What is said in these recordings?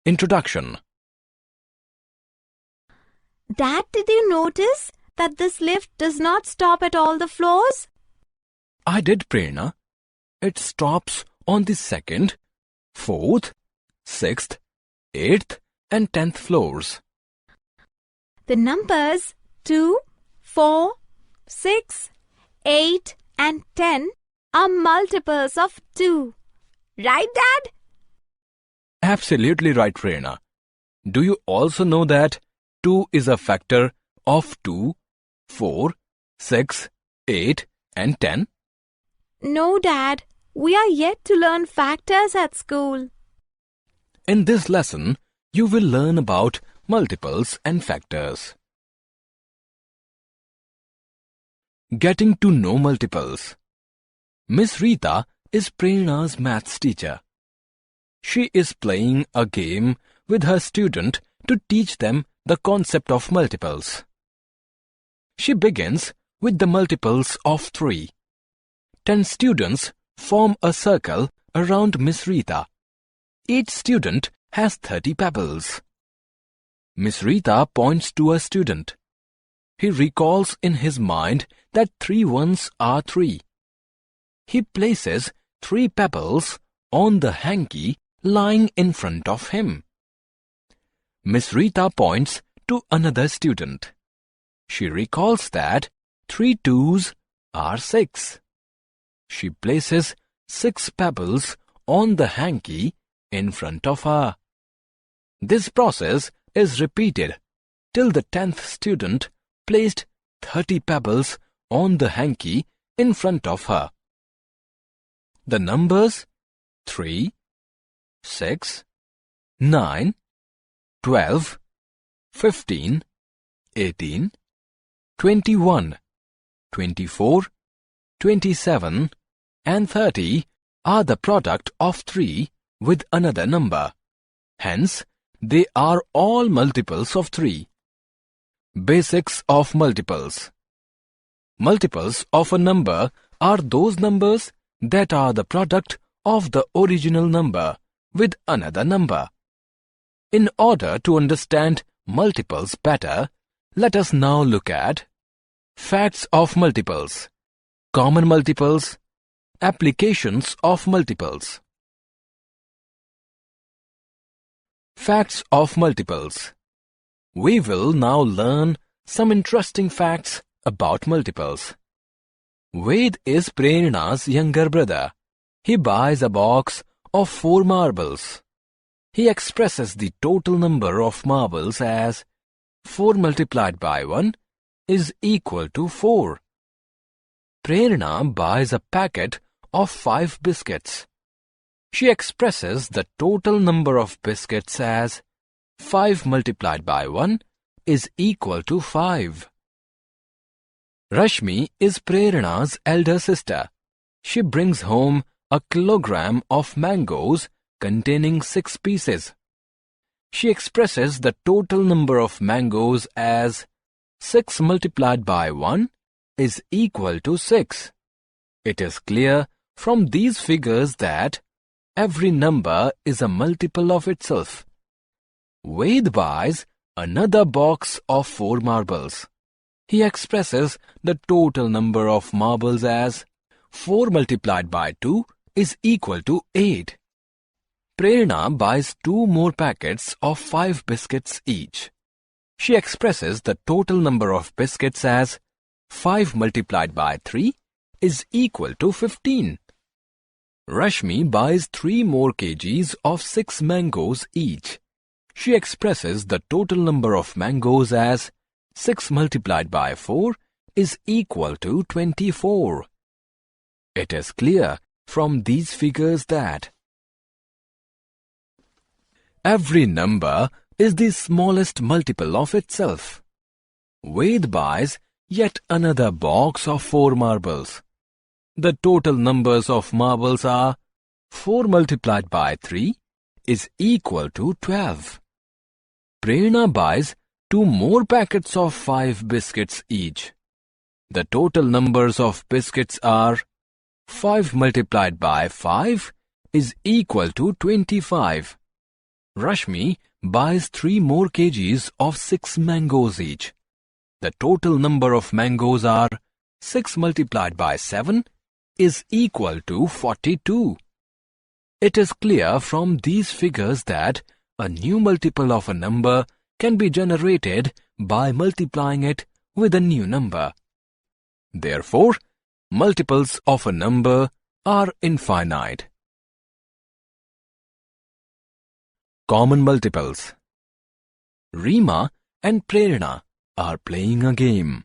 Introduction. Dad, did you notice that this lift does not stop at all the floors? I did, Prerna. It stops on the 2nd, 4th, 6th, 8th and 10th floors. The numbers 2, 4, 6, 8 and 10 are multiples of 2. Right, Dad? Absolutely right, Prerna. Do you also know that 2 is a factor of 2, 4, 6, 8 and 10? No, Dad. We are yet to learn factors at school. In this lesson, you will learn about multiples and factors. Getting to know multiples. Miss Rita is Prerna's maths teacher. She is playing a game with her student to teach them the concept of multiples. She begins with the multiples of 3. 10 students form a circle around Miss Rita. Each student has 30 pebbles. Miss Rita points to a student. He recalls in his mind that 3 ones are 3. He places 3 pebbles on the hanky lying in front of him. Miss Rita points to another student. She recalls that 3 twos are 6. She places 6 pebbles on the hanky in front of her. This process is repeated till the 10th student placed 30 pebbles on the hanky in front of her. The numbers 3, 6, 9, 12, 15, 18, 21, 24, 27 and 30 are the product of 3 with another number. Hence, they are all multiples of 3. Basics of multiples. Multiples of a number are those numbers that are the product of the original number with another number. In order to understand multiples better, let us now look at facts of multiples, common multiples, applications of multiples. Facts of multiples. We will now learn some interesting facts about multiples. Ved is Prerna's younger brother. He buys a box of 4 marbles. He expresses the total number of marbles as 4 multiplied by 1 is equal to 4. Prerna buys a packet of 5 biscuits. She expresses the total number of biscuits as 5 multiplied by 1 is equal to 5. Rashmi is Prerna's elder sister. She brings home a kilogram of mangoes containing 6 pieces. She expresses the total number of mangoes as 6 multiplied by 1 is equal to 6. It is clear from these figures that every number is a multiple of itself. Ved buys another box of 4 marbles. He expresses the total number of marbles as 4 multiplied by 2 is equal to 8. Prerna buys 2 more packets of 5 biscuits each. She expresses the total number of biscuits as 5 multiplied by 3 is equal to 15. Rashmi buys 3 more kgs of 6 mangoes each. She expresses the total number of mangoes as 6 multiplied by 4 is equal to 24. It is clear from these figures that every number is the smallest multiple of itself. Ved buys yet another box of 4 marbles. The total numbers of marbles are 4 multiplied by 3 is equal to 12. Prerna buys 2 more packets of 5 biscuits each. The total numbers of biscuits are 5 multiplied by 5 is equal to 25. Rashmi buys 3 more kgs of 6 mangoes each. The total number of mangoes are 6 multiplied by 7 is equal to 42. It is clear from these figures that a new multiple of a number can be generated by multiplying it with a new number. Therefore, multiples of a number are infinite. Common multiples. Reema and Prerna are playing a game.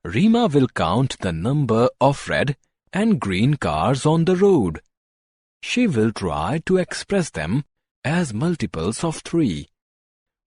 Reema will count the number of red and green cars on the road. She will try to express them as multiples of 3.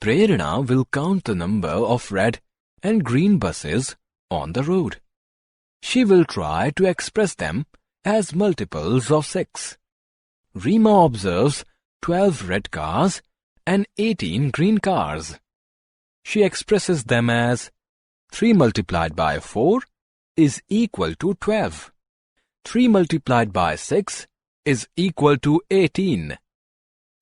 Prerna will count the number of red and green buses on the road. She will try to express them as multiples of 6. Reema observes 12 red cars and 18 green cars. She expresses them as 3 multiplied by 4 is equal to 12. 3 multiplied by 6 is equal to 18.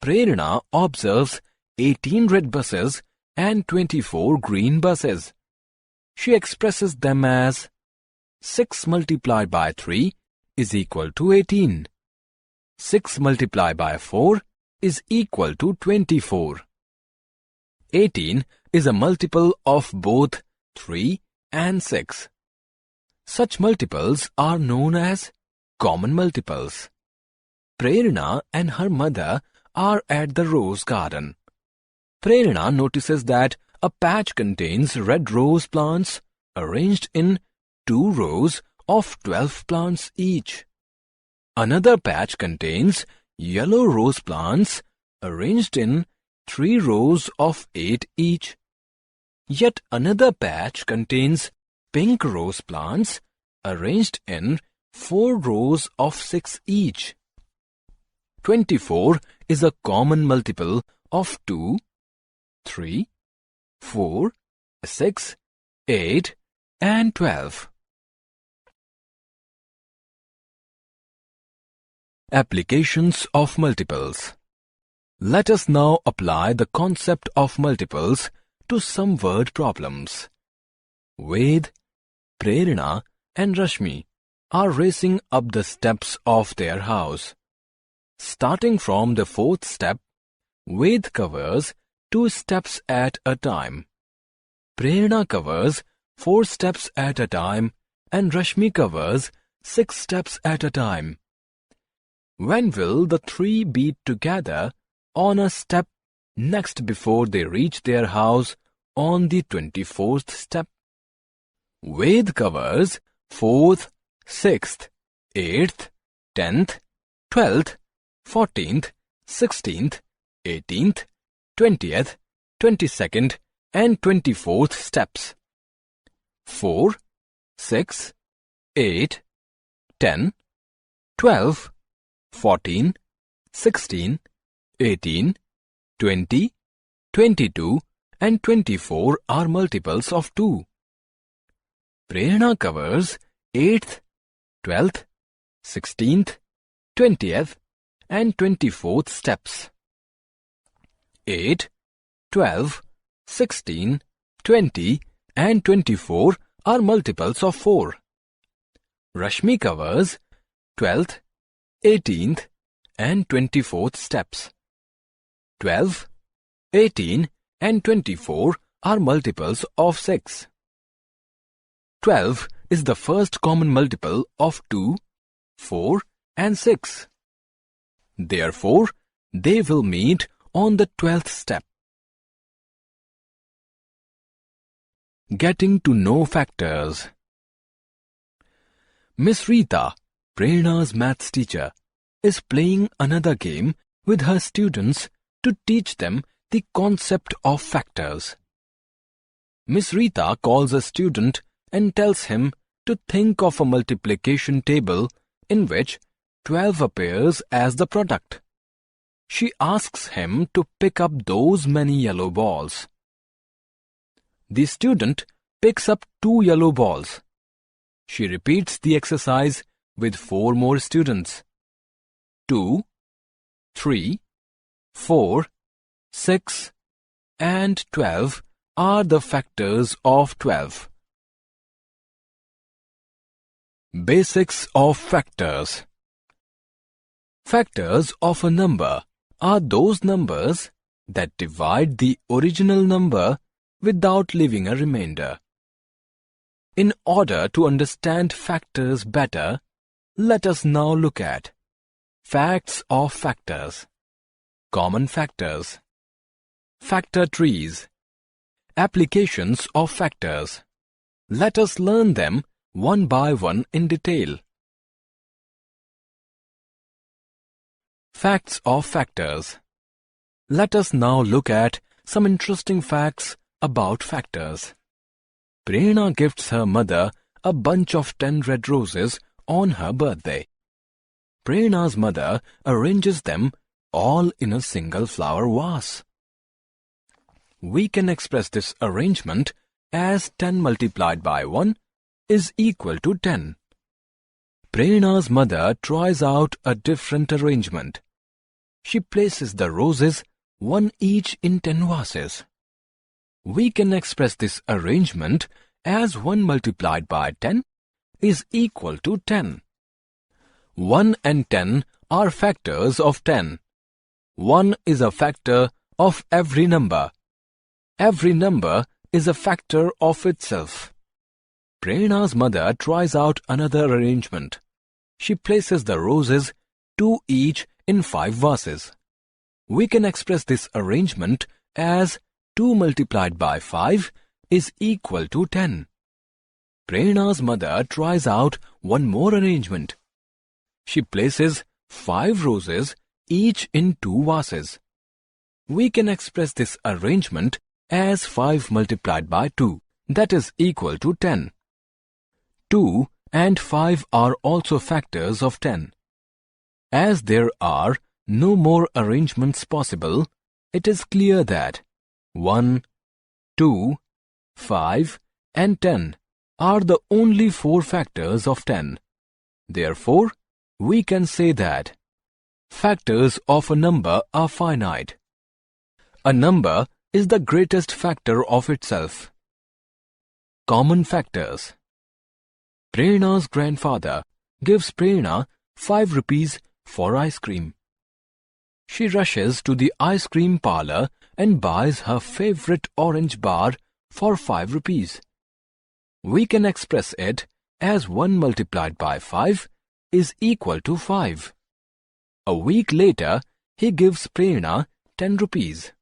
Prerna observes 18 red buses and 24 green buses. She expresses them as 6 multiplied by 3 is equal to 18. 6 multiplied by 4 is equal to 24. 18 is a multiple of both 3 and 6. Such multiples are known as common multiples. Prerna and her mother are at the rose garden. Prerna notices that a patch contains red rose plants arranged in 2 rows of 12 plants each. Another patch contains yellow rose plants arranged in 3 rows of 8 each. Yet another patch contains pink rose plants arranged in 4 rows of 6 each. 24 is a common multiple of 2, 3, 4, 6, 8, and 12. Applications of multiples. Let us now apply the concept of multiples to some word problems. Ved, Prerna, and Rashmi are racing up the steps of their house. Starting from the 4th step, Ved covers 2 steps at a time. Prerna covers 4 steps at a time and Rashmi covers 6 steps at a time. When will the 3 be together on a step next before they reach their house on the 24th step? Ved covers 4th, 6th, 8th, 10th, 12th, 14th, 16th, 18th, 20th, 22nd, and 24th steps. 4, 6, 8, 10, 12, 14, 16, 18, 20, 22, and 24 are multiples of 2. Prerna covers 8th, 12th, 16th, 20th, and 24th steps. 8, 12, 16, 20, and 24 are multiples of 4. Rashmi covers 12th, 18th, and 24th steps. 12, 18, and 24 are multiples of 6. 12 is the first common multiple of 2, 4, and 6. Therefore, they will meet on the 12th step. Getting to know factors. Miss Rita, Prerna's maths teacher, is playing another game with her students to teach them the concept of factors. Miss Rita calls a student and tells him to think of a multiplication table in which 12 appears as the product. She asks him to pick up those many yellow balls. The student picks up 2 yellow balls. She repeats the exercise with 4 more students. 2, 3, 4, 6 and 12 are the factors of 12. Basics of factors. Factors of a number are those numbers that divide the original number without leaving a remainder. In order to understand factors better, let us now look at facts of factors, common factors, factor trees, applications of factors. Let us learn them one by one in detail. Facts of factors. Let us now look at some interesting facts about factors. Prerna gifts her mother a bunch of 10 red roses on her birthday. Prerna's mother arranges them all in a single flower vase. We can express this arrangement as 10 multiplied by 1 is equal to 10. Prerna's mother tries out a different arrangement. She places the roses one each in 10 vases. We can express this arrangement as 1 multiplied by 10 is equal to 10. 1 and 10 are factors of 10. 1 is a factor of every number. Every number is a factor of itself. Prerna's mother tries out another arrangement. She places the roses 2 each in 5 vases. We can express this arrangement as 2 multiplied by 5 is equal to 10. Prerna's mother tries out one more arrangement. She places 5 roses each in 2 vases. We can express this arrangement as 5 multiplied by 2, that is equal to 10. 2 and 5 are also factors of 10. As there are no more arrangements possible, it is clear that 1, 2, 5 and 10 are the only 4 factors of 10. Therefore, we can say that factors of a number are finite. A number is the greatest factor of itself. Common factors. Prerna's grandfather gives Prerna 5 rupees for ice cream. She rushes to the ice cream parlor and buys her favorite orange bar for 5 rupees. We can express it as 1 multiplied by 5 is equal to 5. A week later, he gives Prerna 10 rupees.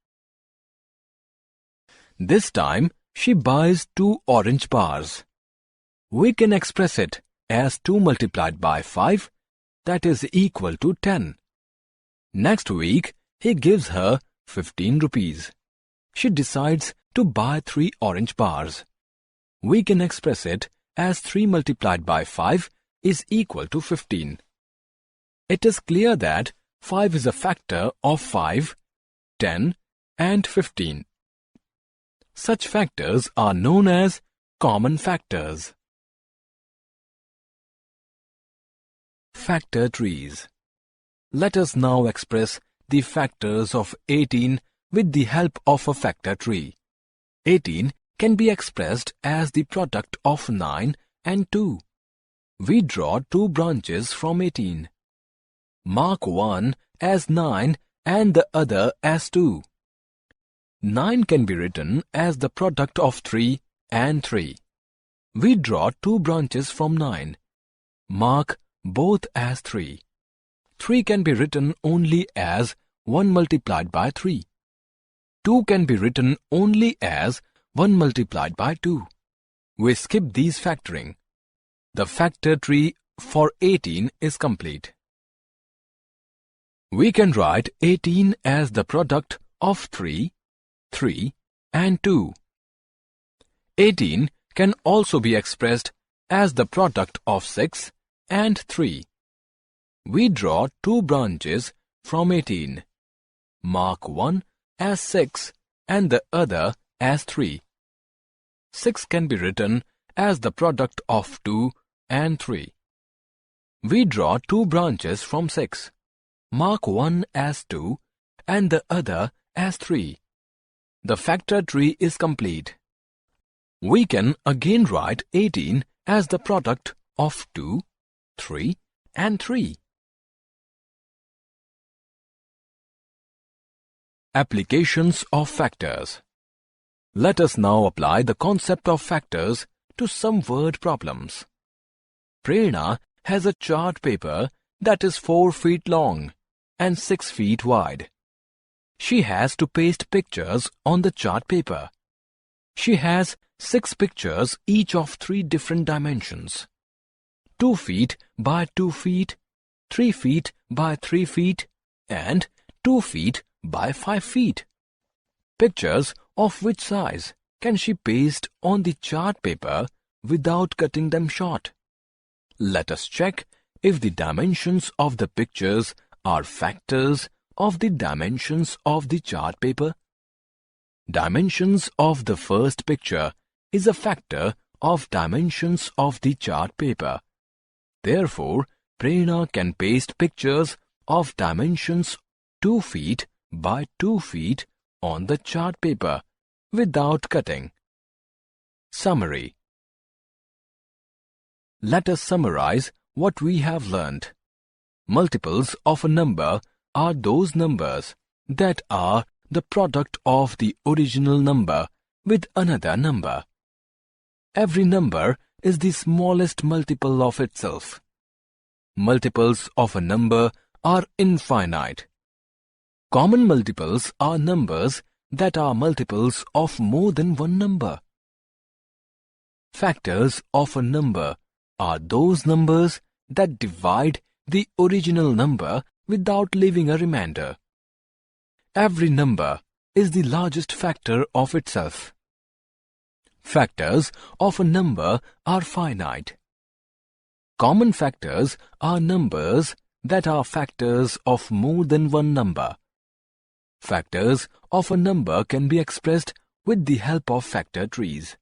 This time, she buys 2 orange bars. We can express it as 2 multiplied by 5, that is equal to 10. Next week, he gives her 15 rupees. She decides to buy 3 orange bars. We can express it as 3 multiplied by 5 is equal to 15. It is clear that 5 is a factor of 5, 10 and 15. Such factors are known as common factors. Factor trees. Let us now express the factors of 18 with the help of a factor tree. 18 can be expressed as the product of 9 and 2. We draw 2 branches from 18. Mark one as 9 and the other as 2. 9 can be written as the product of 3 and 3. We draw 2 branches from 9. Mark both as 3. 3 can be written only as 1 multiplied by 3. 2 can be written only as 1 multiplied by 2. We skip these factoring. The factor tree for 18 is complete. We can write 18 as the product of 3, 3 and 2. 18 can also be expressed as the product of 6 and 3. We draw 2 branches from 18. Mark one as 6 and the other as 3. 6 can be written as the product of 2 and 3. We draw 2 branches from 6. Mark one as 2 and the other as 3. The factor tree is complete. We can again write 18 as the product of 2, 3 and 3. Applications of factors. Let us now apply the concept of factors to some word problems. Prerna has a chart paper that is 4 feet long and 6 feet wide. She has to paste pictures on the chart paper. She has 6 pictures, each of 3 different dimensions: 2 feet by 2 feet, 3 feet by 3 feet, and 2 feet by 5 feet. Pictures of which size can she paste on the chart paper without cutting them short? Let us check if the dimensions of the pictures are factors of the dimensions of the chart paper. Dimensions of the first picture is a factor of dimensions of the chart paper. Therefore, Prerna can paste pictures of dimensions 2 feet by 2 feet on the chart paper without cutting. Summary. Let us summarize what we have learnt. Multiples of a number are those numbers that are the product of the original number with another number. Every number is the smallest multiple of itself. Multiples of a number are infinite. Common multiples are numbers that are multiples of more than one number. Factors of a number are those numbers that divide the original number without leaving a remainder. Every number is the largest factor of itself. Factors of a number are finite. Common factors are numbers that are factors of more than one number. Factors of a number can be expressed with the help of factor trees.